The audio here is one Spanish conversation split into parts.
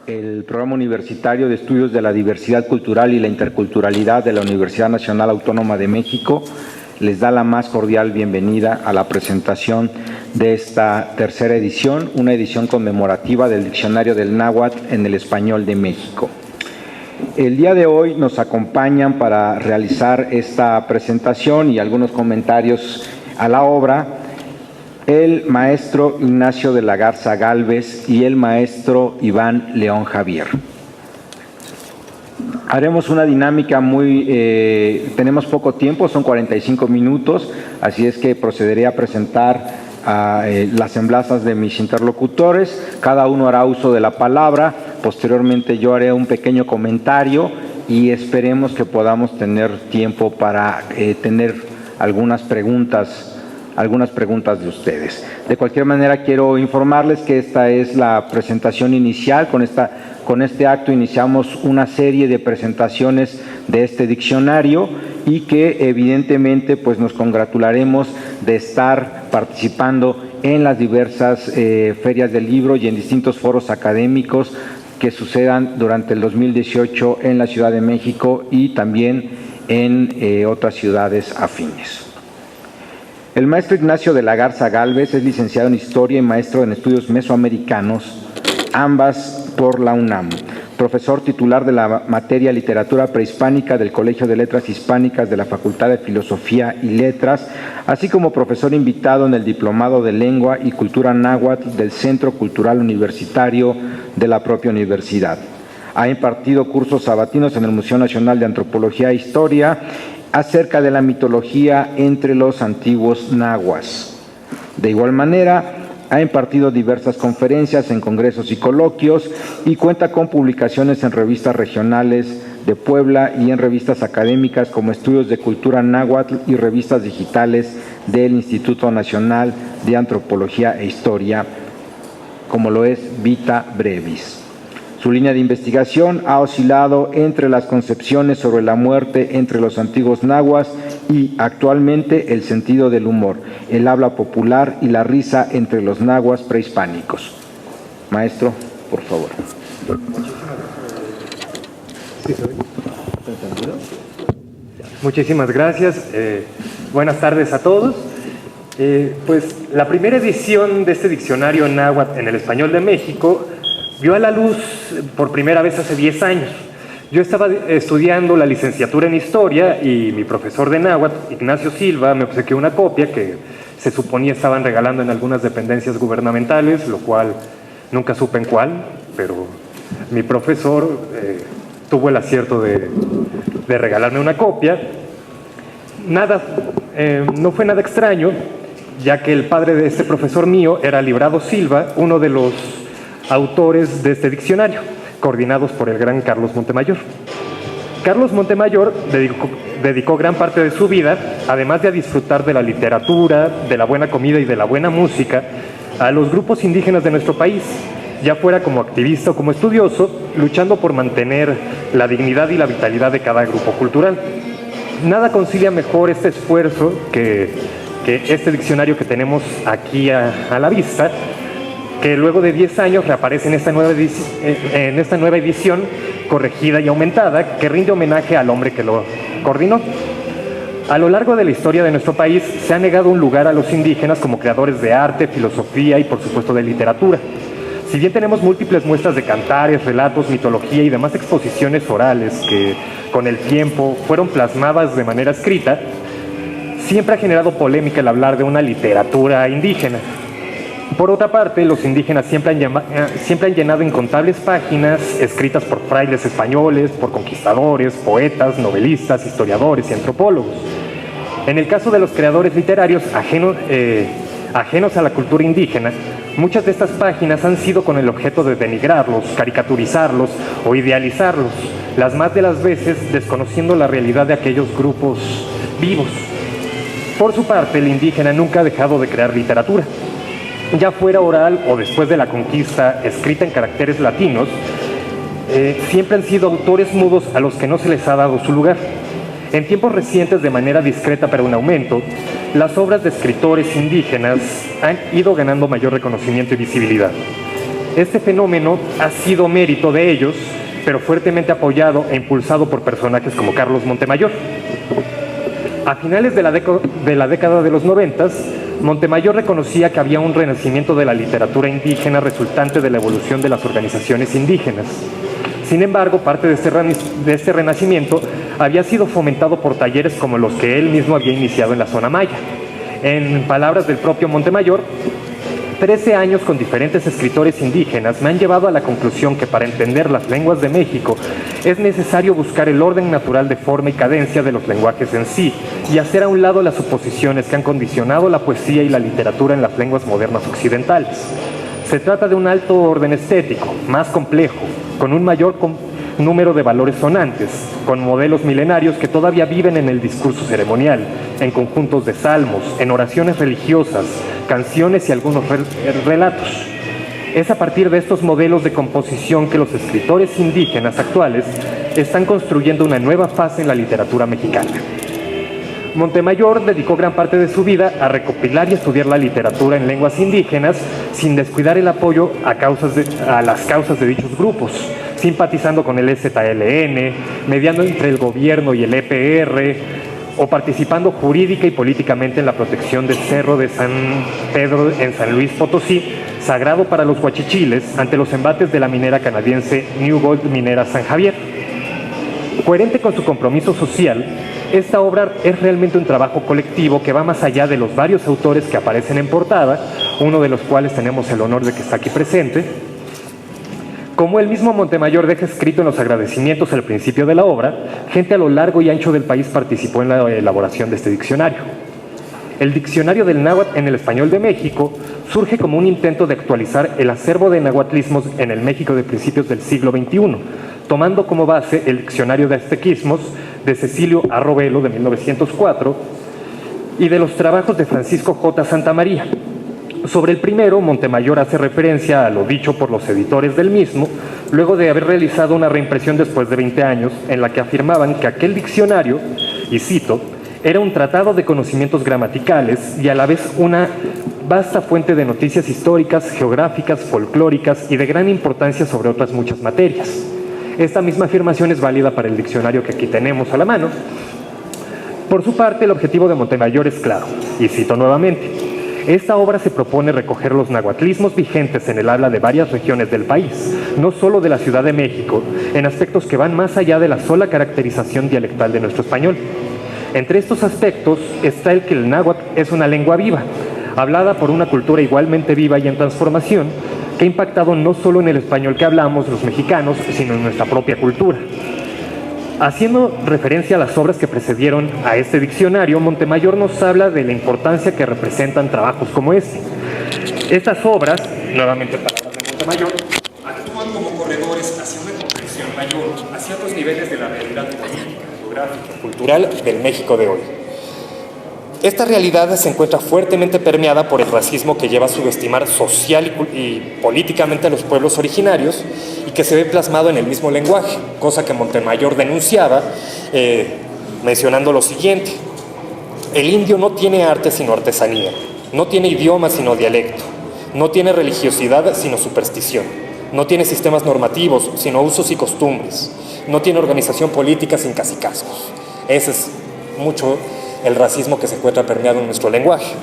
El Programa Universitario de Estudios de la Diversidad Cultural y la Interculturalidad de la Universidad Nacional Autónoma de México les da la más cordial bienvenida a la presentación de esta tercera edición, una edición conmemorativa del Diccionario del Náhuatl en el Español de México. El día de hoy nos acompañan para realizar esta presentación y algunos comentarios a la obra el maestro Ignacio de la Garza Gálvez y el maestro Iván León Javier. Haremos una dinámica tenemos poco tiempo, son 45 minutos, así es que procederé a presentar las semblanzas de mis interlocutores. Cada uno hará uso de la palabra, posteriormente yo haré un pequeño comentario y esperemos que podamos tener tiempo para tener algunas preguntas de ustedes. De cualquier manera, quiero informarles que esta es la presentación inicial. Con este acto iniciamos una serie de presentaciones de este diccionario y que evidentemente pues nos congratularemos de estar participando en las diversas ferias del libro y en distintos foros académicos que sucedan durante el 2018 en la Ciudad de México y también en otras ciudades afines. El maestro Ignacio de la Garza Gálvez es licenciado en Historia y maestro en Estudios Mesoamericanos, ambas por la UNAM. Profesor titular de la materia Literatura Prehispánica del Colegio de Letras Hispánicas de la Facultad de Filosofía y Letras, así como profesor invitado en el Diplomado de Lengua y Cultura Náhuatl del Centro Cultural Universitario de la propia universidad. Ha impartido cursos sabatinos en el Museo Nacional de Antropología e Historia acerca de la mitología entre los antiguos nahuas. De igual manera, ha impartido diversas conferencias en congresos y coloquios y cuenta con publicaciones en revistas regionales de Puebla y en revistas académicas como Estudios de Cultura Náhuatl y revistas digitales del Instituto Nacional de Antropología e Historia, como lo es Vita Brevis. Su línea de investigación ha oscilado entre las concepciones sobre la muerte entre los antiguos nahuas y, actualmente, el sentido del humor, el habla popular y la risa entre los nahuas prehispánicos. Maestro, por favor. Muchísimas gracias. Buenas tardes a todos. Pues la primera edición de este diccionario náhuatl en el Español de México vio a la luz por primera vez hace 10 años. Yo estaba estudiando la licenciatura en Historia y mi profesor de náhuatl, Ignacio Silva, me obsequió una copia que se suponía estaban regalando en algunas dependencias gubernamentales, lo cual nunca supe en cuál, pero mi profesor tuvo el acierto de regalarme una copia. No fue nada extraño, ya que el padre de este profesor mío era Librado Silva, uno de los autores de este diccionario, coordinados por el gran Carlos Montemayor. Carlos Montemayor dedicó gran parte de su vida, además de a disfrutar de la literatura, de la buena comida y de la buena música, a los grupos indígenas de nuestro país, ya fuera como activista o como estudioso, luchando por mantener la dignidad y la vitalidad de cada grupo cultural. Nada concilia mejor este esfuerzo que este diccionario que tenemos aquí a la vista, que luego de 10 años reaparece en esta nueva edición corregida y aumentada, que rinde homenaje al hombre que lo coordinó. A lo largo de la historia de nuestro país se ha negado un lugar a los indígenas como creadores de arte, filosofía y por supuesto de literatura. Si bien tenemos múltiples muestras de cantares, relatos, mitología y demás exposiciones orales que con el tiempo fueron plasmadas de manera escrita, siempre ha generado polémica el hablar de una literatura indígena. Por otra parte, los indígenas siempre han llenado incontables páginas escritas por frailes españoles, por conquistadores, poetas, novelistas, historiadores y antropólogos. En el caso de los creadores literarios ajenos a la cultura indígena, muchas de estas páginas han sido con el objeto de denigrarlos, caricaturizarlos o idealizarlos, las más de las veces desconociendo la realidad de aquellos grupos vivos. Por su parte, el indígena nunca ha dejado de crear literatura. Ya fuera oral o después de la conquista, escrita en caracteres latinos, siempre han sido autores mudos a los que no se les ha dado su lugar. En tiempos recientes, de manera discreta pero en aumento, las obras de escritores indígenas han ido ganando mayor reconocimiento y visibilidad. Este fenómeno ha sido mérito de ellos, pero fuertemente apoyado e impulsado por personajes como Carlos Montemayor. A finales de la década de los 90, Montemayor reconocía que había un renacimiento de la literatura indígena resultante de la evolución de las organizaciones indígenas. Sin embargo, parte de este renacimiento había sido fomentado por talleres como los que él mismo había iniciado en la zona maya. En palabras del propio Montemayor, 13 años con diferentes escritores indígenas me han llevado a la conclusión que para entender las lenguas de México es necesario buscar el orden natural de forma y cadencia de los lenguajes en sí y hacer a un lado las suposiciones que han condicionado la poesía y la literatura en las lenguas modernas occidentales. Se trata de un alto orden estético, más complejo, con un mayor número de valores sonantes, con modelos milenarios que todavía viven en el discurso ceremonial, en conjuntos de salmos, en oraciones religiosas, canciones y algunos relatos. Es a partir de estos modelos de composición que los escritores indígenas actuales están construyendo una nueva fase en la literatura mexicana. Montemayor dedicó gran parte de su vida a recopilar y estudiar la literatura en lenguas indígenas sin descuidar el apoyo a las causas de dichos grupos, simpatizando con el EZLN, mediando entre el gobierno y el EPR, o participando jurídica y políticamente en la protección del Cerro de San Pedro en San Luis Potosí, sagrado para los huachichiles, ante los embates de la minera canadiense New Gold Minera San Javier. Coherente con su compromiso social, esta obra es realmente un trabajo colectivo que va más allá de los varios autores que aparecen en portada, uno de los cuales tenemos el honor de que está aquí presente. Como el mismo Montemayor deja escrito en los agradecimientos al principio de la obra, gente a lo largo y ancho del país participó en la elaboración de este diccionario. El Diccionario del Náhuatl en el Español de México surge como un intento de actualizar el acervo de nahuatlismos en el México de principios del siglo XXI, tomando como base el Diccionario de Aztequismos de Cecilio Arrovelo de 1904 y de los trabajos de Francisco J. Santamaría. Sobre el primero, Montemayor hace referencia a lo dicho por los editores del mismo, luego de haber realizado una reimpresión después de 20 años, en la que afirmaban que aquel diccionario, y cito, era un tratado de conocimientos gramaticales y a la vez una vasta fuente de noticias históricas, geográficas, folclóricas y de gran importancia sobre otras muchas materias. Esta misma afirmación es válida para el diccionario que aquí tenemos a la mano. Por su parte, el objetivo de Montemayor es claro, y cito nuevamente: esta obra se propone recoger los nahuatlismos vigentes en el habla de varias regiones del país, no solo de la Ciudad de México, en aspectos que van más allá de la sola caracterización dialectal de nuestro español. Entre estos aspectos está el que el náhuatl es una lengua viva, hablada por una cultura igualmente viva y en transformación, que ha impactado no solo en el español que hablamos los mexicanos, sino en nuestra propia cultura. Haciendo referencia a las obras que precedieron a este diccionario, Montemayor nos habla de la importancia que representan trabajos como este. Estas obras, nuevamente palabras de Montemayor, actúan como corredores hacia una comprensión mayor, hacia otros niveles de la realidad política, geográfica, cultural del México de hoy. Esta realidad se encuentra fuertemente permeada por el racismo que lleva a subestimar social y políticamente a los pueblos originarios y que se ve plasmado en el mismo lenguaje, cosa que Montemayor denunciaba mencionando lo siguiente: el indio no tiene arte sino artesanía, no tiene idioma sino dialecto, no tiene religiosidad sino superstición, no tiene sistemas normativos sino usos y costumbres, no tiene organización política sin cacicazgos. Ese es mucho el racismo que se encuentra permeado en nuestro lenguaje.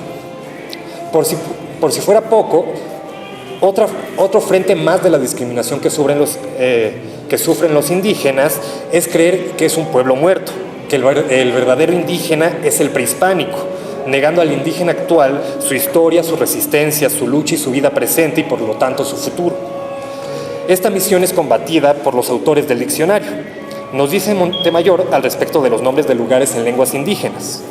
Por si fuera poco, otro frente más de la discriminación que sufren los indígenas es creer que es un pueblo muerto, que el verdadero indígena es el prehispánico, negando al indígena actual su historia, su resistencia, su lucha y su vida presente y por lo tanto su futuro. Esta misión es combatida por los autores del diccionario. Nos dice Montemayor al respecto de los nombres de lugares en lenguas indígenas: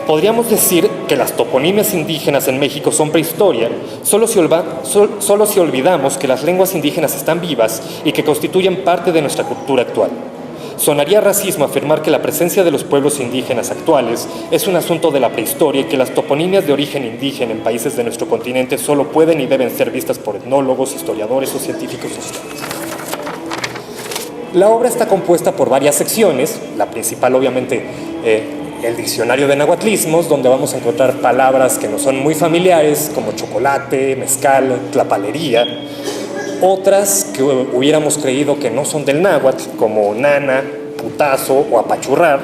podríamos decir que las toponimias indígenas en México son prehistoria, solo si olvidamos que las lenguas indígenas están vivas y que constituyen parte de nuestra cultura actual. Sonaría racismo afirmar que la presencia de los pueblos indígenas actuales es un asunto de la prehistoria y que las toponimias de origen indígena en países de nuestro continente solo pueden y deben ser vistas por etnólogos, historiadores o científicos sociales. La obra está compuesta por varias secciones, la principal obviamente el diccionario de nahuatlismos, donde vamos a encontrar palabras que nos son muy familiares, como chocolate, mezcal, tlapalería. otras que hubiéramos creído que no son del náhuatl, como nana, putazo o apachurrar,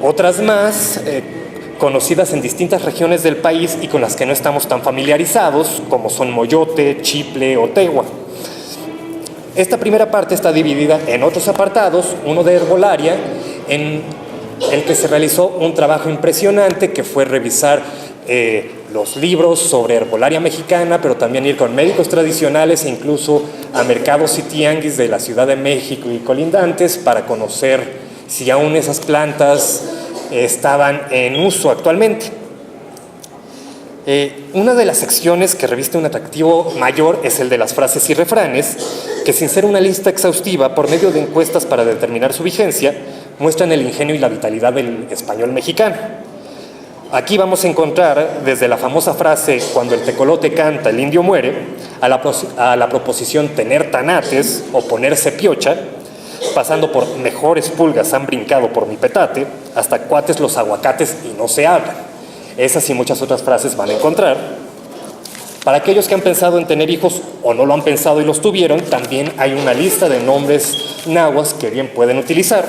otras más conocidas en distintas regiones del país y con las que no estamos tan familiarizados, como son moyote, chiple o tegua. Esta primera parte está dividida en otros apartados, uno de herbolaria, en el que se realizó un trabajo impresionante que fue revisar los libros sobre herbolaria mexicana, pero también ir con médicos tradicionales e incluso a mercados y tianguis de la Ciudad de México y colindantes para conocer si aún esas plantas estaban en uso actualmente. Una de las secciones que reviste un atractivo mayor es el de las frases y refranes, que sin ser una lista exhaustiva, por medio de encuestas para determinar su vigencia, muestran el ingenio y la vitalidad del español mexicano. Aquí vamos a encontrar desde la famosa frase "cuando el tecolote canta, el indio muere", a la proposición "tener tanates" o "ponerse piocha", pasando por "mejores pulgas han brincado por mi petate", hasta "cuates los aguacates y no se hablan". Esas y muchas otras frases van a encontrar. Para aquellos que han pensado en tener hijos o no lo han pensado y los tuvieron, también hay una lista de nombres náhuatl que bien pueden utilizar.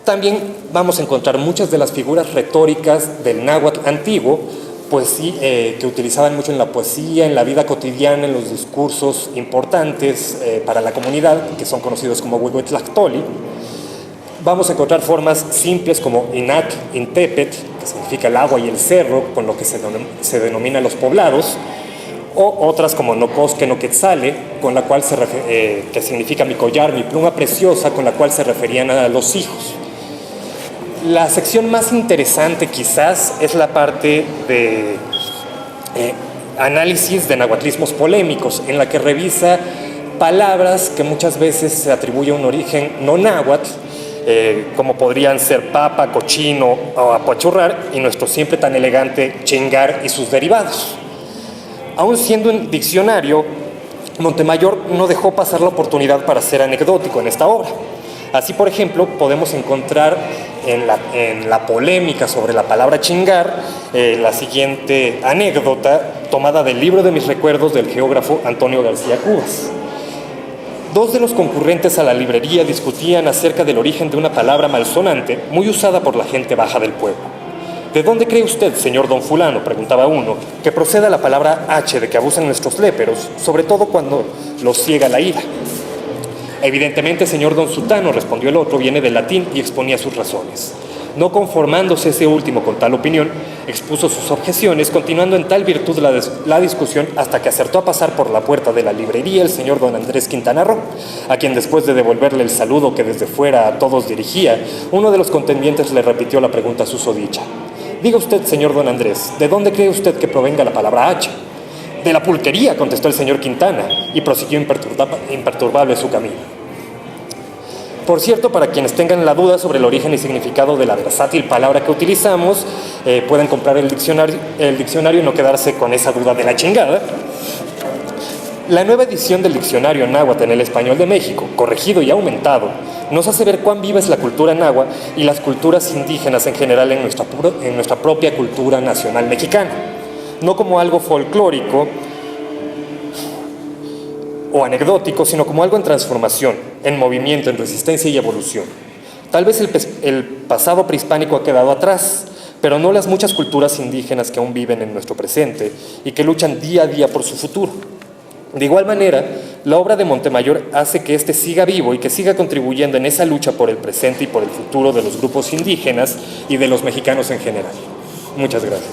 También vamos a encontrar muchas de las figuras retóricas del náhuatl antiguo, pues sí, que utilizaban mucho en la poesía, en la vida cotidiana, en los discursos importantes para la comunidad, que son conocidos como huehuetlactoli. Vamos a encontrar formas simples como Inac, Intepet, que significa el agua y el cerro, con lo que se denominan los poblados, o otras como Nocosque, Noquetzale, con la cual que significa mi collar, mi pluma preciosa, con la cual se referían a los hijos. La sección más interesante quizás es la parte de análisis de nahuatlismos polémicos, en la que revisa palabras que muchas veces se atribuye un origen no náhuatl, como podrían ser papa, cochino o apachurrar, y nuestro siempre tan elegante chingar y sus derivados. Aún siendo un diccionario, Montemayor no dejó pasar la oportunidad para ser anecdótico en esta obra. Así, por ejemplo, podemos encontrar en la polémica sobre la palabra chingar la siguiente anécdota tomada del libro de mis recuerdos del geógrafo Antonio García Cubas. Dos de los concurrentes a la librería discutían acerca del origen de una palabra malsonante muy usada por la gente baja del pueblo. ¿De dónde cree usted, señor don fulano?, preguntaba uno, que proceda la palabra H de que abusan nuestros léperos, sobre todo cuando los ciega la ira. Evidentemente, señor don Sutano, respondió el otro, viene del latín, y exponía sus razones. No conformándose ese último con tal opinión, expuso sus objeciones, continuando en tal virtud la discusión hasta que acertó a pasar por la puerta de la librería el señor don Andrés Quintana Roo, a quien, después de devolverle el saludo que desde fuera a todos dirigía, uno de los contendientes le repitió la pregunta susodicha. Diga usted, señor don Andrés, ¿de dónde cree usted que provenga la palabra H? De la pulquería, contestó el señor Quintana, y prosiguió imperturbable su camino. Por cierto, para quienes tengan la duda sobre el origen y significado de la versátil palabra que utilizamos, pueden comprar el diccionario y no quedarse con esa duda de la chingada. La nueva edición del diccionario náhuatl en el español de México, corregido y aumentado, nos hace ver cuán viva es la cultura náhuatl y las culturas indígenas en general en nuestra propia cultura nacional mexicana. No como algo folclórico o anecdótico, sino como algo en transformación, en movimiento, en resistencia y evolución. Tal vez el pasado prehispánico ha quedado atrás, pero no las muchas culturas indígenas que aún viven en nuestro presente y que luchan día a día por su futuro. De igual manera, la obra de Montemayor hace que éste siga vivo y que siga contribuyendo en esa lucha por el presente y por el futuro de los grupos indígenas y de los mexicanos en general. Muchas gracias.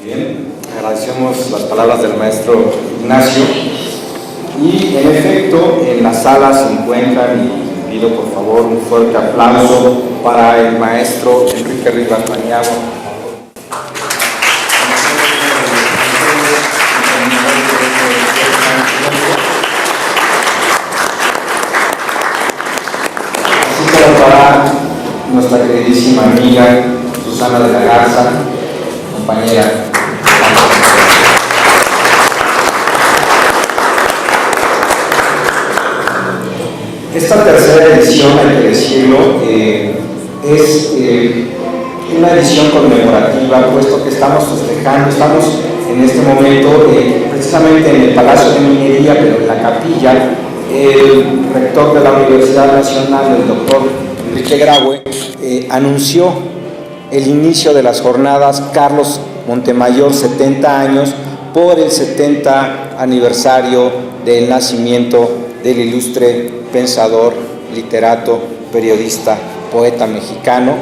Bien, agradecemos las palabras del maestro Ignacio. Y en efecto, en la sala se encuentran, y pido por favor un fuerte aplauso para el maestro Enrique Rivas Paniagua. Así como para nuestra queridísima amiga Susana de la Garza, compañera. Esta tercera edición, hay que decirlo, es una edición conmemorativa, puesto que estamos festejando, estamos en este momento precisamente en el Palacio de Minería, pero en la capilla. El rector de la Universidad Nacional, el doctor Enrique Graue, anunció el inicio de las jornadas Carlos Montemayor 70 años por el 70 aniversario del nacimiento del ilustre pensador, literato, periodista, poeta mexicano,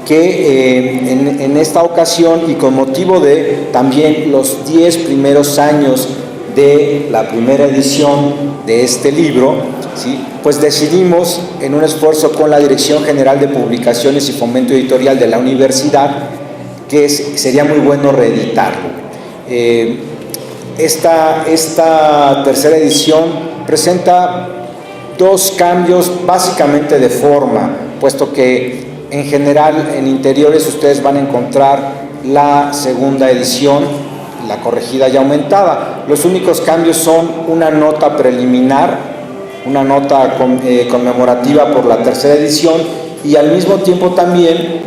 que en esta ocasión y con motivo de también los 10 primeros años de la primera edición de este libro, ¿sí?, pues decidimos, en un esfuerzo con la Dirección General de Publicaciones y Fomento Editorial de la Universidad, que sería muy bueno reeditarlo. Esta tercera edición presenta dos cambios básicamente de forma, puesto que en general en interiores ustedes van a encontrar la segunda edición, la corregida y aumentada. Los únicos cambios son una nota preliminar, una nota conmemorativa por la tercera edición, y al mismo tiempo también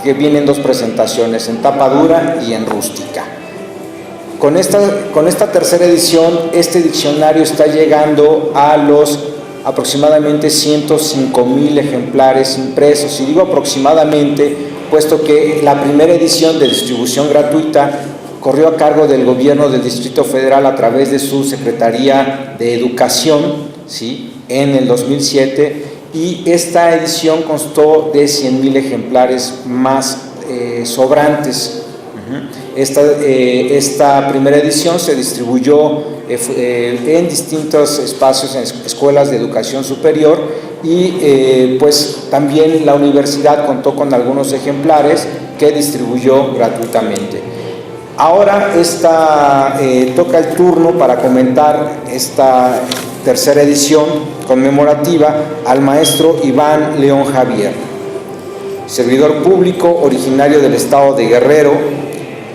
que vienen dos presentaciones, en tapa dura y en rústica. Con esta tercera edición, este diccionario está llegando a los aproximadamente 105,000 ejemplares impresos, y digo aproximadamente, puesto que la primera edición de distribución gratuita corrió a cargo del gobierno del Distrito Federal a través de su Secretaría de Educación, ¿sí?, en el 2007, y esta edición constó de 100,000 ejemplares más sobrantes. Esta primera edición se distribuyó en distintos espacios, en escuelas de educación superior, y pues también la universidad contó con algunos ejemplares que distribuyó gratuitamente. Ahora toca el turno para comentar esta tercera edición conmemorativa al maestro Iván León Javier, servidor público originario del estado de Guerrero,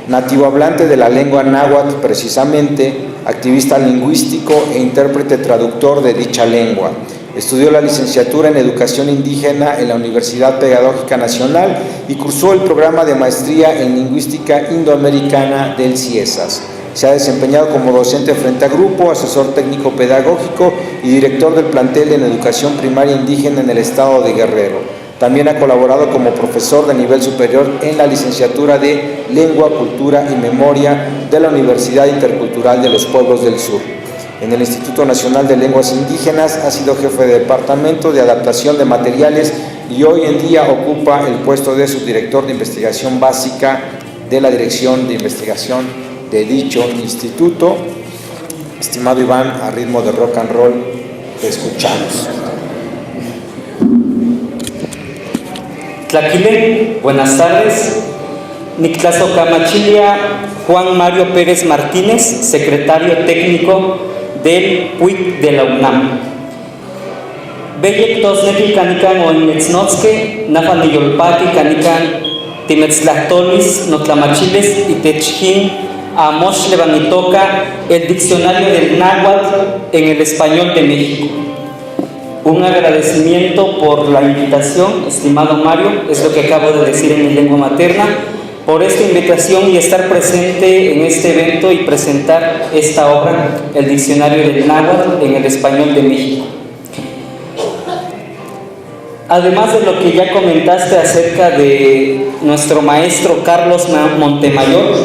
nativo hablante de la lengua náhuatl precisamente, activista lingüístico e intérprete traductor de dicha lengua. Estudió la licenciatura en Educación Indígena en la Universidad Pedagógica Nacional y cursó el programa de maestría en Lingüística Indoamericana del CIESAS. Se ha desempeñado como docente frente a grupo, asesor técnico pedagógico y director del plantel en Educación Primaria Indígena en el estado de Guerrero. También ha colaborado como profesor de nivel superior en la licenciatura de Lengua, Cultura y Memoria de la Universidad Intercultural de los Pueblos del Sur. En el Instituto Nacional de Lenguas Indígenas ha sido jefe de departamento de adaptación de materiales y hoy en día ocupa el puesto de subdirector de investigación básica de la Dirección de Investigación de dicho instituto. Estimado Iván, a ritmo de rock and roll, te escuchamos. Tlaquile, buenas tardes. Nictaso Camachilia, Juan Mario Pérez Martínez, secretario técnico del PUIC de la UNAM. Bellek tosneki canican o inmetznotske, nafaniyolpaki canican timetzlactolis, notlamachiles y techjin, amos levanitoca, el diccionario del náhuatl en el español de México. Un agradecimiento por la invitación, estimado Mario, es lo que acabo de decir en mi lengua materna, por esta invitación y estar presente en este evento y presentar esta obra, el Diccionario del Náhuatl en el Español de México. Además de lo que ya comentaste acerca de nuestro maestro Carlos Montemayor,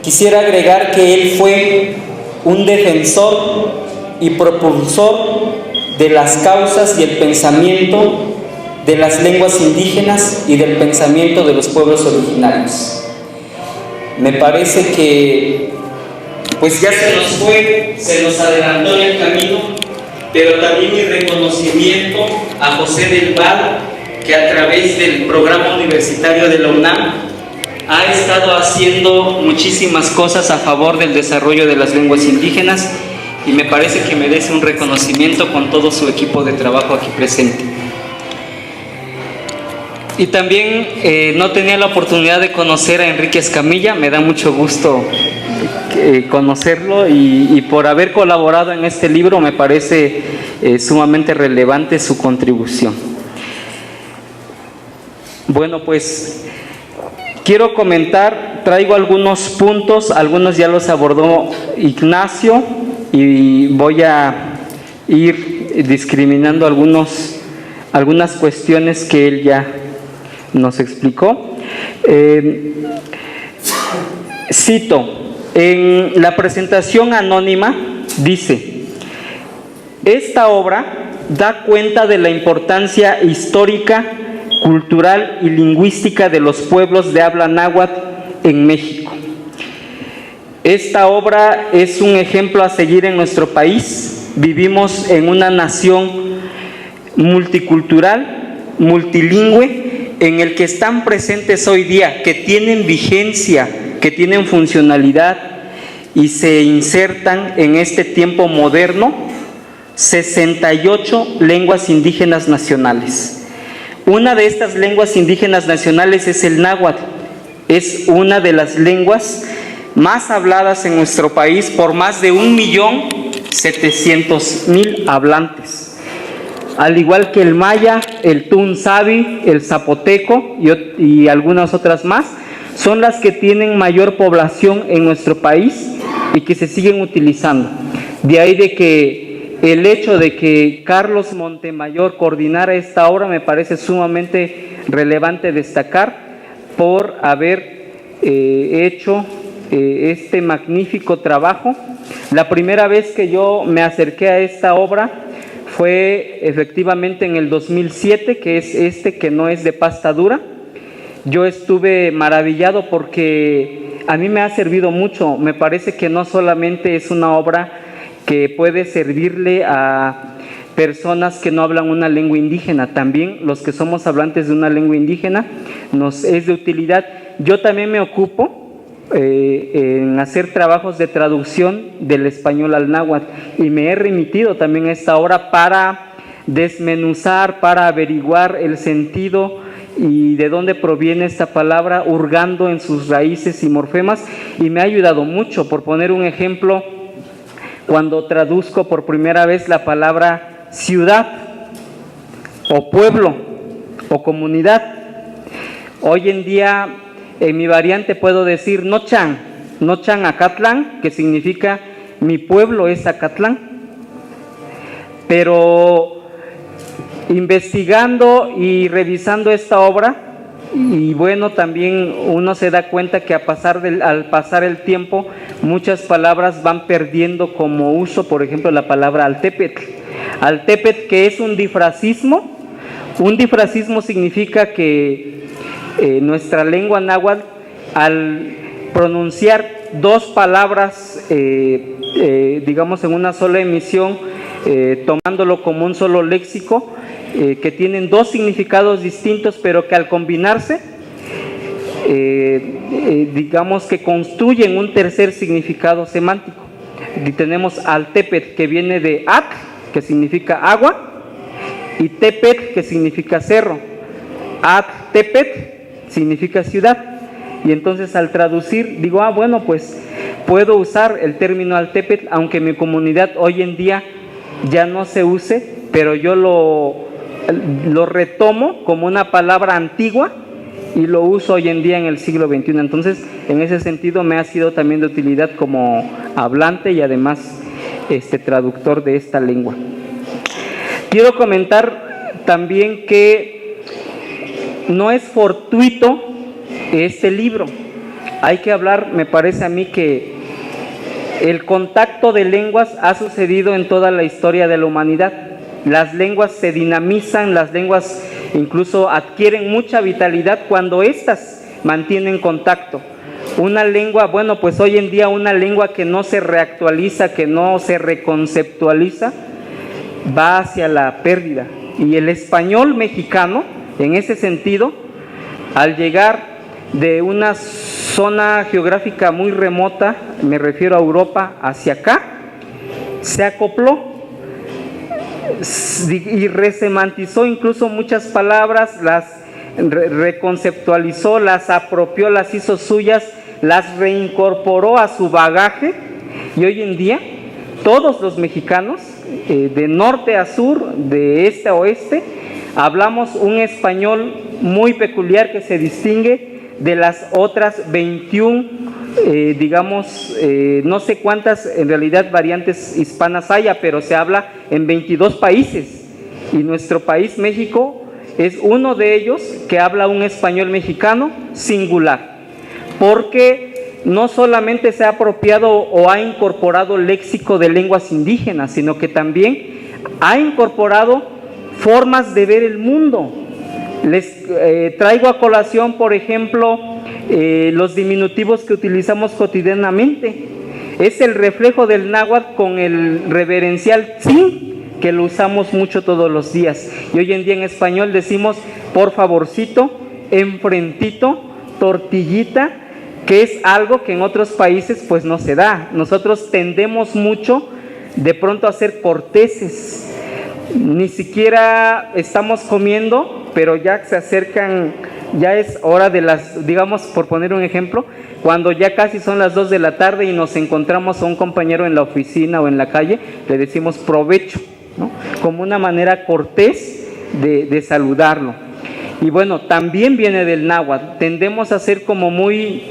quisiera agregar que él fue un defensor y propulsor de las causas y el pensamiento de las lenguas indígenas y del pensamiento de los pueblos originarios. Me parece que pues ya se nos fue, se nos adelantó en el camino, pero también mi reconocimiento a José del Val, que a través del programa universitario de la UNAM ha estado haciendo muchísimas cosas a favor del desarrollo de las lenguas indígenas, y me parece que merece un reconocimiento con todo su equipo de trabajo aquí presente. Y también no tenía la oportunidad de conocer a Enrique Escamilla, me da mucho gusto conocerlo y por haber colaborado en este libro me parece sumamente relevante su contribución. Bueno, pues quiero comentar, traigo algunos puntos, algunos ya los abordó Ignacio y voy a ir discriminando algunas cuestiones que él ya nos explicó. Cito, en la presentación anónima dice: esta obra da cuenta de la importancia histórica, cultural y lingüística de los pueblos de habla náhuatl en México. Esta obra es un ejemplo a seguir en nuestro país. Vivimos en una nación multicultural, multilingüe, en el que están presentes hoy día, que tienen vigencia, que tienen funcionalidad y se insertan en este tiempo moderno 68 lenguas indígenas nacionales. Una de estas lenguas indígenas nacionales es el náhuatl. Es una de las lenguas más habladas en nuestro país por más de 1.700.000 hablantes. Al igual que el maya, el tunzabi, el zapoteco y algunas otras más, son las que tienen mayor población en nuestro país y que se siguen utilizando. De ahí de que el hecho de que Carlos Montemayor coordinara esta obra me parece sumamente relevante destacar por haber hecho este magnífico trabajo. La primera vez que yo me acerqué a esta obra fue efectivamente en el 2007, que es que no es de pasta dura. Yo estuve maravillado porque a mí me ha servido mucho. Me parece que no solamente es una obra que puede servirle a personas que no hablan una lengua indígena, también los que somos hablantes de una lengua indígena nos es de utilidad. Yo también me ocupo en hacer trabajos de traducción del español al náhuatl y me he remitido también a esta obra para desmenuzar, para averiguar el sentido y de dónde proviene esta palabra, hurgando en sus raíces y morfemas, y me ha ayudado mucho. Por poner un ejemplo, cuando traduzco por primera vez la palabra ciudad o pueblo o comunidad, hoy en día en mi variante puedo decir Nochan Acatlán, que significa mi pueblo es Acatlán. Pero investigando y revisando esta obra, y bueno, también uno se da cuenta que al pasar el tiempo, muchas palabras van perdiendo como uso. Por ejemplo, la palabra altépetl. Altépetl, que es un difracismo. Un difracismo significa que nuestra lengua náhuatl, al pronunciar dos palabras, digamos en una sola emisión, tomándolo como un solo léxico, que tienen dos significados distintos, pero que al combinarse, digamos que construyen un tercer significado semántico. Y tenemos altépetl, que viene de atl, que significa agua, y tepetl, que significa cerro. Atltepetl significa ciudad. Y entonces al traducir digo, bueno, pues puedo usar el término altépetl, aunque en mi comunidad hoy en día ya no se use, pero yo lo retomo como una palabra antigua y lo uso hoy en día en el siglo XXI. Entonces, en ese sentido me ha sido también de utilidad como hablante y además traductor de esta lengua. Quiero comentar también que no es fortuito este libro. Hay que hablar, me parece a mí, que el contacto de lenguas ha sucedido en toda la historia de la humanidad. Las lenguas se dinamizan, las lenguas incluso adquieren mucha vitalidad cuando éstas mantienen contacto. Una lengua, bueno, pues hoy en día una lengua que no se reactualiza, que no se reconceptualiza, va hacia la pérdida. Y el español mexicano, en ese sentido, al llegar de una zona geográfica muy remota, me refiero a Europa, hacia acá, se acopló y resemantizó incluso muchas palabras, las reconceptualizó, las apropió, las hizo suyas, las reincorporó a su bagaje, y hoy en día todos los mexicanos, de norte a sur, de este a oeste, Hablamos un español muy peculiar que se distingue de las otras 21, no sé cuántas en realidad variantes hispanas haya, pero se habla en 22 países. Y nuestro país, México, es uno de ellos que habla un español mexicano singular, porque no solamente se ha apropiado o ha incorporado léxico de lenguas indígenas, sino que también ha incorporado formas de ver el mundo. Les traigo a colación, por ejemplo, los diminutivos que utilizamos cotidianamente. Es el reflejo del náhuatl con el reverencial tzin, que lo usamos mucho todos los días. Y hoy en día en español decimos por favorcito, enfrentito, tortillita, que es algo que en otros países pues no se da. Nosotros tendemos mucho de pronto a ser corteses. Ni siquiera estamos comiendo, pero ya se acercan, ya es hora de las, digamos, por poner un ejemplo, cuando ya casi son las 2 de la tarde y nos encontramos a un compañero en la oficina o en la calle, le decimos provecho, ¿no? Como una manera cortés de saludarlo. Y bueno, también viene del náhuatl, tendemos a ser como muy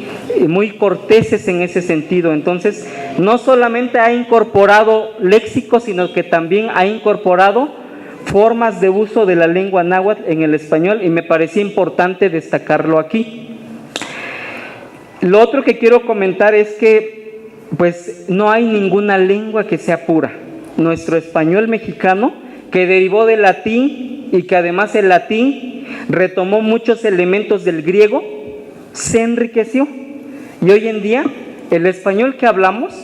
corteses en ese sentido. Entonces, no solamente ha incorporado léxico, sino que también ha incorporado formas de uso de la lengua náhuatl en el español, y me parecía importante destacarlo aquí. Lo otro que quiero comentar es que pues no hay ninguna lengua que sea pura. Nuestro español mexicano, que derivó del latín y que además el latín retomó muchos elementos del griego, se enriqueció. Y hoy en día el español que hablamos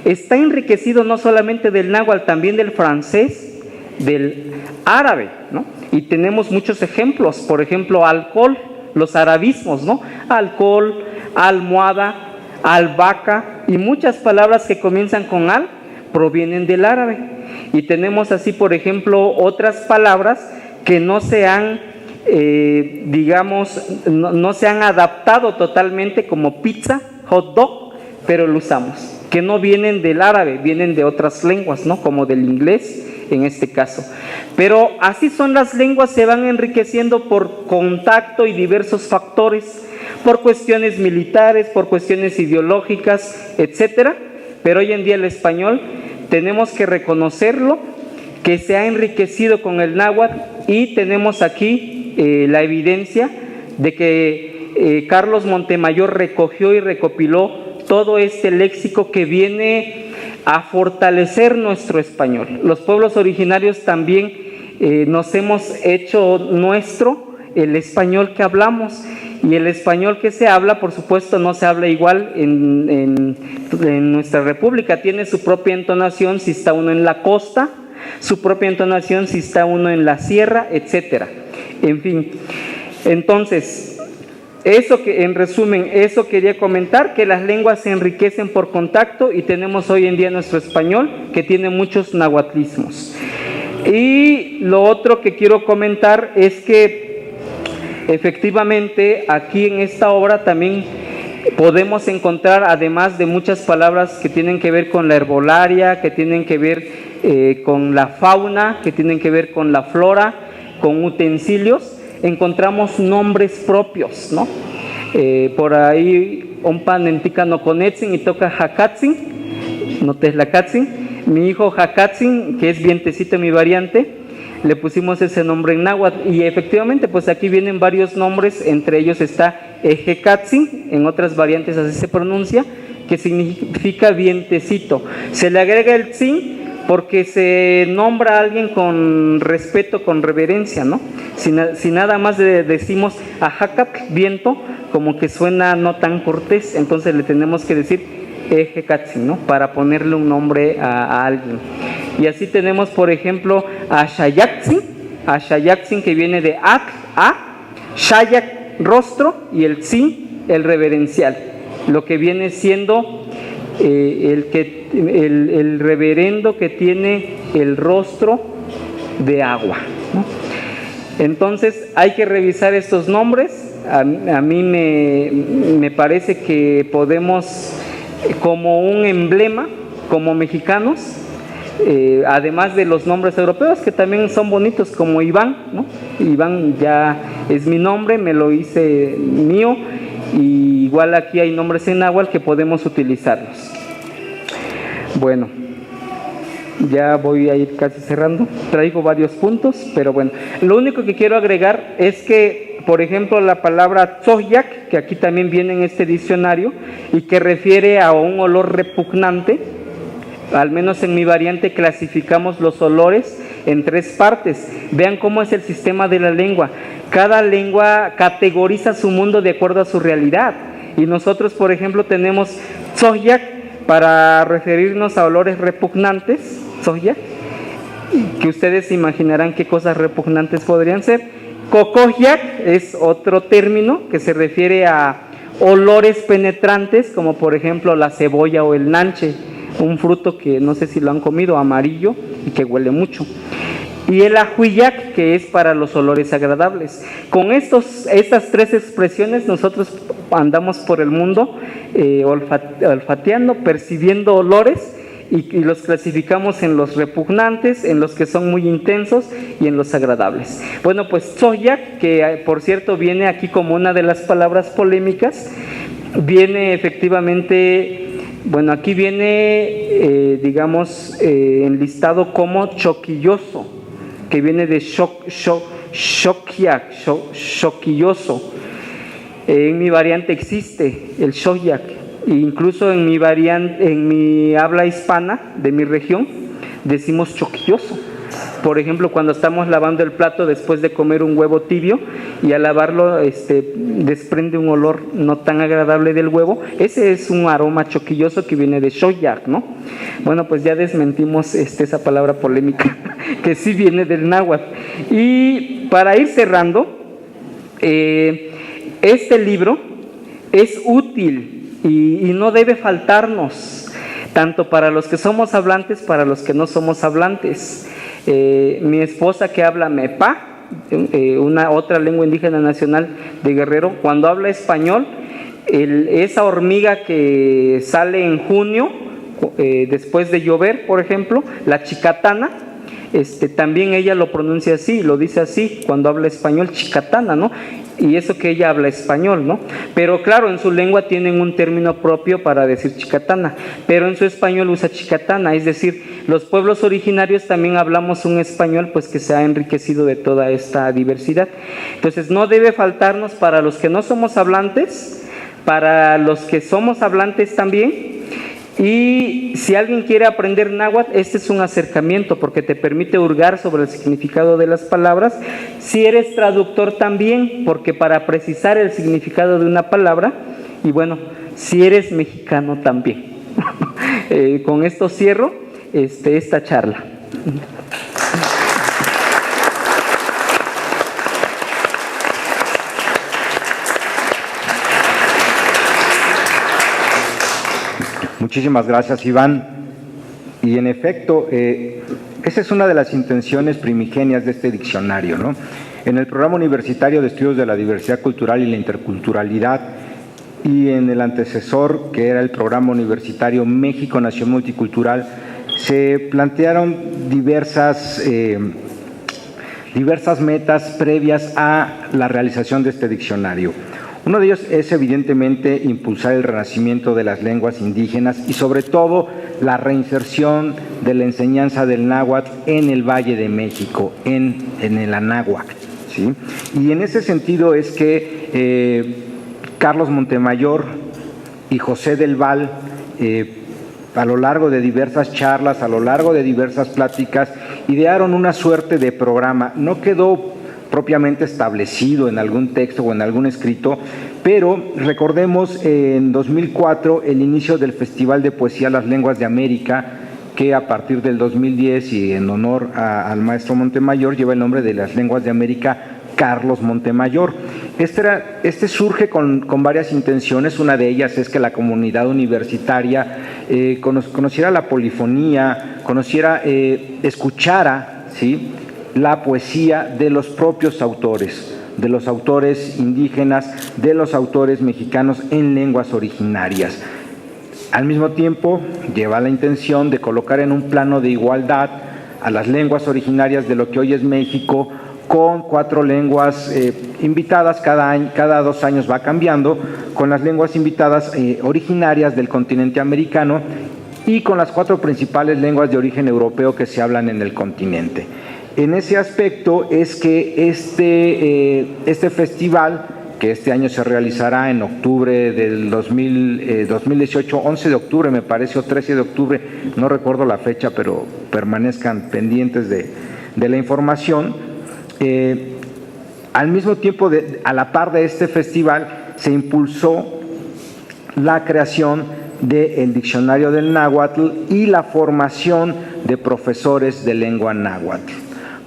está enriquecido no solamente del náhuatl, también del francés, del árabe, ¿no? Y tenemos muchos ejemplos, por ejemplo, alcohol, los arabismos, ¿no? Alcohol, almohada, albahaca, y muchas palabras que comienzan con al provienen del árabe. Y tenemos así, por ejemplo, otras palabras que no se han, no se han adaptado totalmente, como pizza, hot dog, pero lo usamos, que no vienen del árabe, vienen de otras lenguas, ¿no? Como del inglés en este caso. Pero así son las lenguas, se van enriqueciendo por contacto y diversos factores, por cuestiones militares, por cuestiones ideológicas, etcétera. Pero hoy en día el español tenemos que reconocerlo, que se ha enriquecido con el náhuatl, y tenemos aquí la evidencia de que Carlos Montemayor recogió y recopiló todo este léxico que viene a fortalecer nuestro español. Los pueblos originarios también nos hemos hecho nuestro el español que hablamos, y el español que se habla, por supuesto, no se habla igual en nuestra república. Tiene su propia entonación si está uno en la costa, su propia entonación si está uno en la sierra, etcétera. En fin, entonces, eso que, en resumen, eso quería comentar, que las lenguas se enriquecen por contacto, y tenemos hoy en día nuestro español que tiene muchos nahuatlismos. Y lo otro que quiero comentar es que efectivamente aquí en esta obra también podemos encontrar, además de muchas palabras que tienen que ver con la herbolaria, que tienen que ver con la fauna, que tienen que ver con la flora, con utensilios, encontramos nombres propios, ¿no? Por ahí, Ompan Entica no conetzin y toca Jakatzin, no teslacatzin. Mi hijo Jakatzin, que es vientecito mi variante, le pusimos ese nombre en náhuatl, y efectivamente pues aquí vienen varios nombres, entre ellos está Ejecatzin, en otras variantes así se pronuncia, que significa vientecito. Se le agrega el tzin porque se nombra a alguien con respeto, con reverencia, ¿no? Si nada más decimos Ajacat, viento, como que suena no tan cortés, entonces le tenemos que decir Ejecatzin, ¿no? Para ponerle un nombre a alguien. Y así tenemos, por ejemplo, a Shayaxin, que viene de Shayak, rostro, y el Tzin, el reverencial, lo que viene siendo el reverendo que tiene el rostro de agua, ¿no? Entonces hay que revisar estos nombres. A mí me parece que podemos, como un emblema, como mexicanos, además de los nombres europeos que también son bonitos, como Iván, ¿no? Iván ya es mi nombre, me lo hice mío, y igual aquí hay nombres en náhuatl que podemos utilizarlos. Bueno, ya voy a ir casi cerrando, traigo varios puntos, pero bueno, lo único que quiero agregar es que, por ejemplo, la palabra tzohyak, que aquí también viene en este diccionario, y que refiere a un olor repugnante, al menos en mi variante clasificamos los olores en 3 partes. Vean cómo es el sistema de la lengua. Cada lengua categoriza su mundo de acuerdo a su realidad. Y nosotros, por ejemplo, tenemos tzohyak para referirnos a olores repugnantes, tzohyak, que ustedes imaginarán qué cosas repugnantes podrían ser. Cocohyak es otro término que se refiere a olores penetrantes, como por ejemplo la cebolla o el nanche, un fruto que no sé si lo han comido, amarillo y que huele mucho. Y el ajuiyak, que es para los olores agradables. Con estas 3 expresiones nosotros andamos por el mundo olfateando, percibiendo olores, y los clasificamos en los repugnantes, en los que son muy intensos y en los agradables. Bueno, pues tzohyak, que por cierto viene aquí como una de las palabras polémicas, viene efectivamente, bueno, aquí viene, digamos, enlistado como choquilloso, que viene de shokyak, choquilloso. En mi variante existe el shoyak. Incluso en mi habla hispana de mi región decimos choquilloso. Por ejemplo, cuando estamos lavando el plato después de comer un huevo tibio y al lavarlo desprende un olor no tan agradable del huevo, ese es un aroma choquilloso que viene de shoyak, ¿no? Bueno, pues ya desmentimos esa palabra polémica que sí viene del náhuatl. Y para ir cerrando, este libro es útil y no debe faltarnos, tanto para los que somos hablantes, para los que no somos hablantes. Mi esposa, que habla mepa, otra lengua indígena nacional de Guerrero, cuando habla español, esa hormiga que sale en junio, después de llover, por ejemplo, la chicatana, también ella lo pronuncia así, lo dice así cuando habla español, chicatana, ¿no? Y eso que ella habla español, ¿no? Pero claro, en su lengua tienen un término propio para decir chicatana, pero en su español usa chicatana, es decir, los pueblos originarios también hablamos un español pues que se ha enriquecido de toda esta diversidad. Entonces no debe faltarnos para los que no somos hablantes, para los que somos hablantes también. Y si alguien quiere aprender náhuatl, este es un acercamiento porque te permite hurgar sobre el significado de las palabras. Si eres traductor también, porque para precisar el significado de una palabra, y bueno, si eres mexicano también. Con esto cierro esta charla. Muchísimas gracias, Iván. Y en efecto, esa es una de las intenciones primigenias de este diccionario, ¿no? En el Programa Universitario de Estudios de la Diversidad Cultural y la Interculturalidad, y en el antecesor, que era el Programa Universitario México Nación Multicultural, se plantearon diversas metas previas a la realización de este diccionario. Uno de ellos es evidentemente impulsar el renacimiento de las lenguas indígenas y sobre todo la reinserción de la enseñanza del náhuatl en el Valle de México, en el Anáhuac, ¿sí? Y en ese sentido es que Carlos Montemayor y José del Val, a lo largo de diversas charlas, a lo largo de diversas pláticas, idearon una suerte de programa. No quedó propiamente establecido en algún texto o en algún escrito, pero recordemos en 2004 el inicio del Festival de Poesía Las Lenguas de América, que a partir del 2010 y en honor al maestro Montemayor lleva el nombre de Las Lenguas de América Carlos Montemayor. Este surge con varias intenciones. Una de ellas es que la comunidad universitaria conociera la polifonía, escuchara, ¿sí?, la poesía de los propios autores, de los autores indígenas, de los autores mexicanos en lenguas originarias. Al mismo tiempo, lleva la intención de colocar en un plano de igualdad a las lenguas originarias de lo que hoy es México, con 4 lenguas invitadas, cada 2 años va cambiando, con las lenguas invitadas originarias del continente americano y con las 4 principales lenguas de origen europeo que se hablan en el continente. En ese aspecto es que este festival, que este año se realizará en octubre del 2018, 11 de octubre me parece, o 13 de octubre, no recuerdo la fecha, pero permanezcan pendientes de la información. Al mismo tiempo, a la par de este festival, se impulsó la creación del diccionario del náhuatl y la formación de profesores de lengua náhuatl.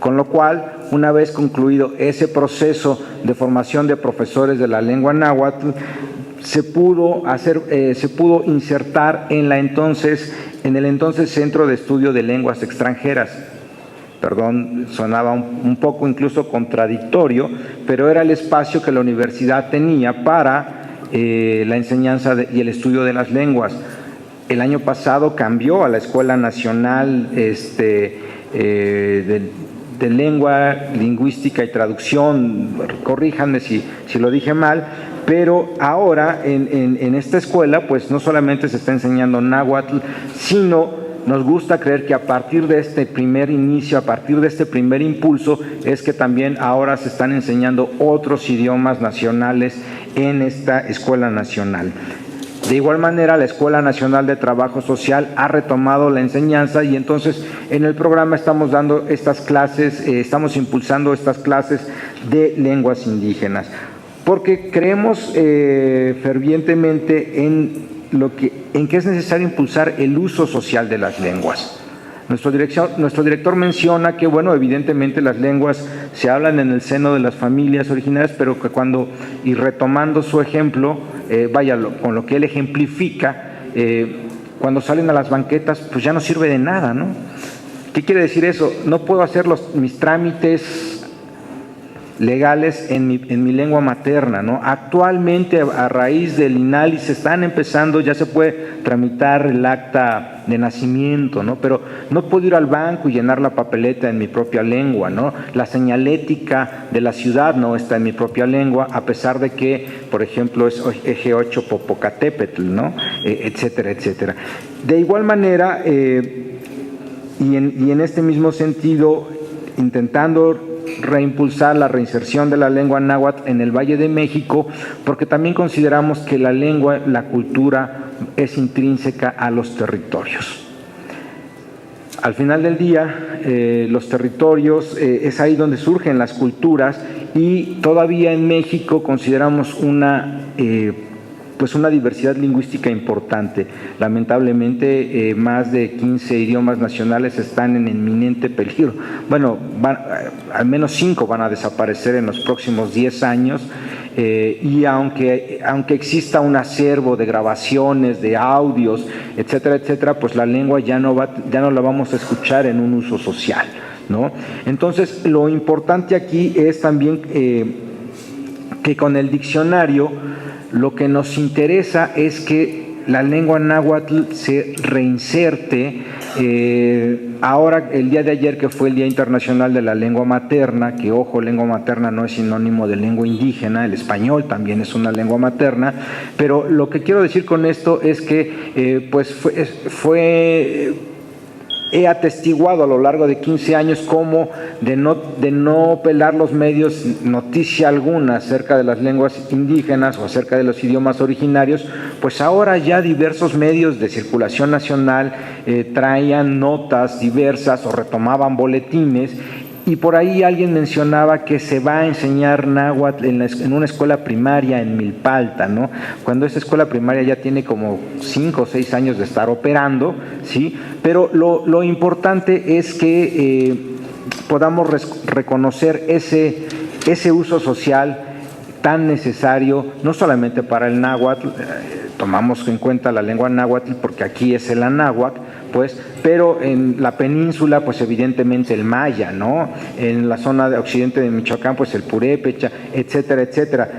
Con lo cual, una vez concluido ese proceso de formación de profesores de la lengua náhuatl, se pudo insertar en el entonces Centro de Estudio de Lenguas Extranjeras. Perdón, sonaba un poco incluso contradictorio, pero era el espacio que la universidad tenía para la enseñanza y el estudio de las lenguas. El año pasado cambió a la Escuela Nacional de Lengua, Lingüística y Traducción, corríjanme si lo dije mal, pero ahora en esta escuela pues no solamente se está enseñando náhuatl, sino nos gusta creer que a partir de este primer inicio, a partir de este primer impulso, es que también ahora se están enseñando otros idiomas nacionales en esta escuela nacional. De igual manera, la Escuela Nacional de Trabajo Social ha retomado la enseñanza y entonces en el programa estamos dando estas clases, estamos impulsando estas clases de lenguas indígenas, porque creemos fervientemente en que es necesario impulsar el uso social de las lenguas. Nuestro director menciona que, bueno, evidentemente las lenguas se hablan en el seno de las familias originarias, pero que y retomando su ejemplo, con lo que él ejemplifica, cuando salen a las banquetas, pues ya no sirve de nada, ¿no? ¿Qué quiere decir eso? No puedo hacer mis trámites legales en mi lengua materna, ¿no? Actualmente, a raíz del INALI, se están empezando, ya se puede tramitar el acta de nacimiento, ¿no? Pero no puedo ir al banco y llenar la papeleta en mi propia lengua, ¿no? La señalética de la ciudad no está en mi propia lengua, a pesar de que, por ejemplo, es eje 8 Popocatépetl, ¿no? Etcétera, etcétera. De igual manera, y en este mismo sentido, intentando reimpulsar la reinserción de la lengua náhuatl en el Valle de México, porque también consideramos que la lengua, la cultura, es intrínseca a los territorios. Al final del día, los territorios es ahí donde surgen las culturas y todavía en México consideramos una diversidad lingüística importante. Lamentablemente, más de 15 idiomas nacionales están en inminente peligro. Bueno, al menos 5 van a desaparecer en los próximos 10 años. Y aunque exista un acervo de grabaciones, de audios, etcétera, etcétera, pues la lengua ya no la vamos a escuchar en un uso social, ¿no? Entonces, lo importante aquí es también que con el diccionario lo que nos interesa es que la lengua náhuatl se reinserte. Ahora, el día de ayer, que fue el Día Internacional de la Lengua Materna, que ojo, lengua materna no es sinónimo de lengua indígena, el español también es una lengua materna, pero lo que quiero decir con esto es que he atestiguado a lo largo de 15 años cómo de no pelar los medios noticia alguna acerca de las lenguas indígenas o acerca de los idiomas originarios, pues ahora ya diversos medios de circulación nacional traían notas diversas o retomaban boletines. Y por ahí alguien mencionaba que se va a enseñar náhuatl en una escuela primaria en Milpalta, ¿no? Cuando esa escuela primaria ya tiene como 5 o 6 años de estar operando, ¿sí? Pero lo importante es que podamos reconocer ese uso social tan necesario, no solamente para el náhuatl, tomamos en cuenta la lengua náhuatl porque aquí es el anáhuac, pues, pero en la península, pues evidentemente el maya, ¿no? En la zona de occidente de Michoacán, pues el purépecha, etcétera, etcétera.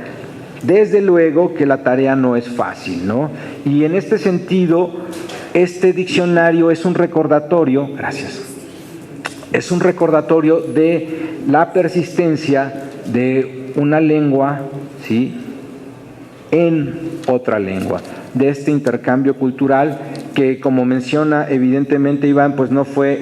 Desde luego que la tarea no es fácil, ¿no? Y en este sentido, este diccionario es un recordatorio, gracias, es un recordatorio de la persistencia de una lengua, ¿sí?, en otra lengua, de este intercambio cultural que, como menciona evidentemente Iván, pues no fue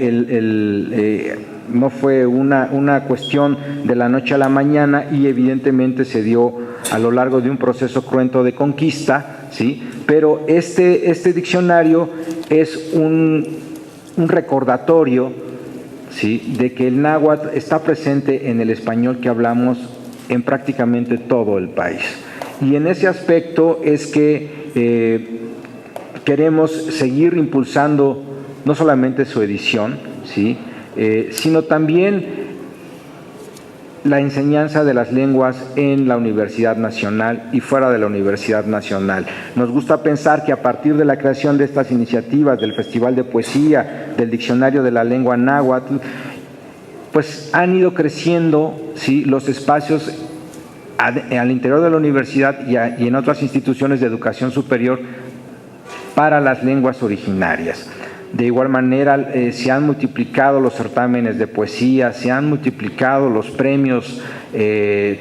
no fue una cuestión de la noche a la mañana, y evidentemente se dio a lo largo de un proceso cruento de conquista, ¿sí? Pero este diccionario es un recordatorio, ¿sí?, de que el náhuatl está presente en el español que hablamos en prácticamente todo el país. Y en ese aspecto es que queremos seguir impulsando no solamente su edición, ¿sí?, sino también la enseñanza de las lenguas en la Universidad Nacional y fuera de la Universidad Nacional. Nos gusta pensar que a partir de la creación de estas iniciativas, del Festival de Poesía, del Diccionario de la Lengua Náhuatl, pues han ido creciendo, ¿sí?, los espacios al interior de la universidad y en otras instituciones de educación superior para las lenguas originarias. De igual manera, se han multiplicado los certámenes de poesía, se han multiplicado los premios,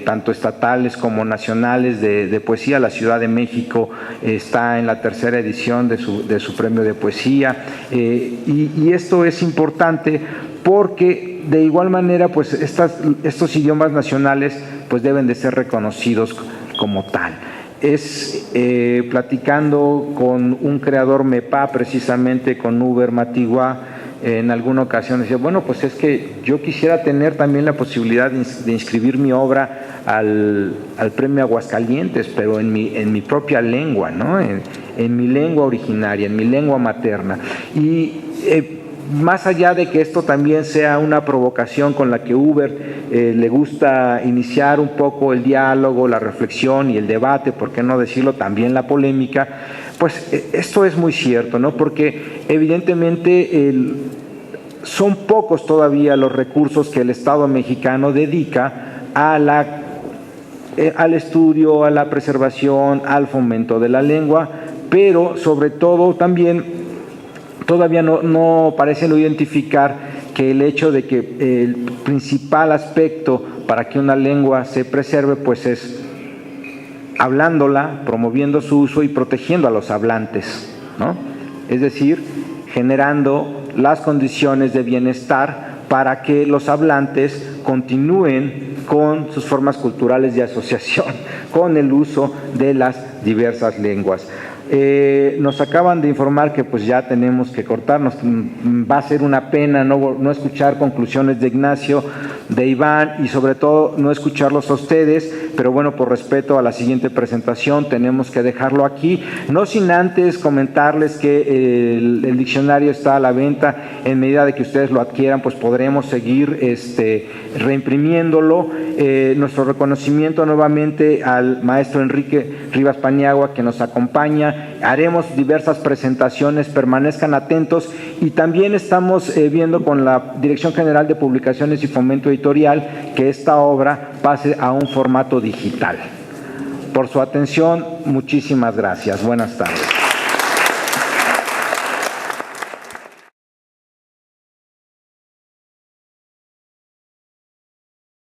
tanto estatales como nacionales de poesía. La Ciudad de México está en la 3ª edición de su premio de poesía, y esto es importante porque de igual manera pues estos idiomas nacionales pues deben de ser reconocidos como tal. Platicando con un creador MEPA, precisamente con Uber Matigua, en alguna ocasión decía, bueno, pues es que yo quisiera tener también la posibilidad de inscribir mi obra al Premio Aguascalientes, pero en mi propia lengua, ¿no? En mi lengua originaria, en mi lengua materna. Y más allá de que esto también sea una provocación con la que Uber le gusta iniciar un poco el diálogo, la reflexión y el debate, ¿por qué no decirlo?, también la polémica, pues esto es muy cierto, ¿no? Porque evidentemente son pocos todavía los recursos que el Estado mexicano dedica al estudio, a la preservación, al fomento de la lengua, pero sobre todo también todavía no parecen identificar que el hecho de que el principal aspecto para que una lengua se preserve pues es hablándola, promoviendo su uso y protegiendo a los hablantes, ¿no? Es decir, generando las condiciones de bienestar para que los hablantes continúen con sus formas culturales de asociación, con el uso de las diversas lenguas. Nos acaban de informar que pues ya tenemos que cortarnos. Va a ser una pena no escuchar conclusiones de Ignacio, de Iván, y sobre todo no escucharlos a ustedes, pero bueno, por respeto a la siguiente presentación tenemos que dejarlo aquí, no sin antes comentarles que el diccionario está a la venta. En medida de que ustedes lo adquieran, pues podremos seguir reimprimiéndolo. Nuestro reconocimiento nuevamente al maestro Enrique Rivas Paniagua, que nos acompaña. Haremos diversas presentaciones, permanezcan atentos, y también estamos viendo con la Dirección General de Publicaciones y Fomento Editorial que esta obra pase a un formato digital. Por su atención, muchísimas gracias. Buenas tardes.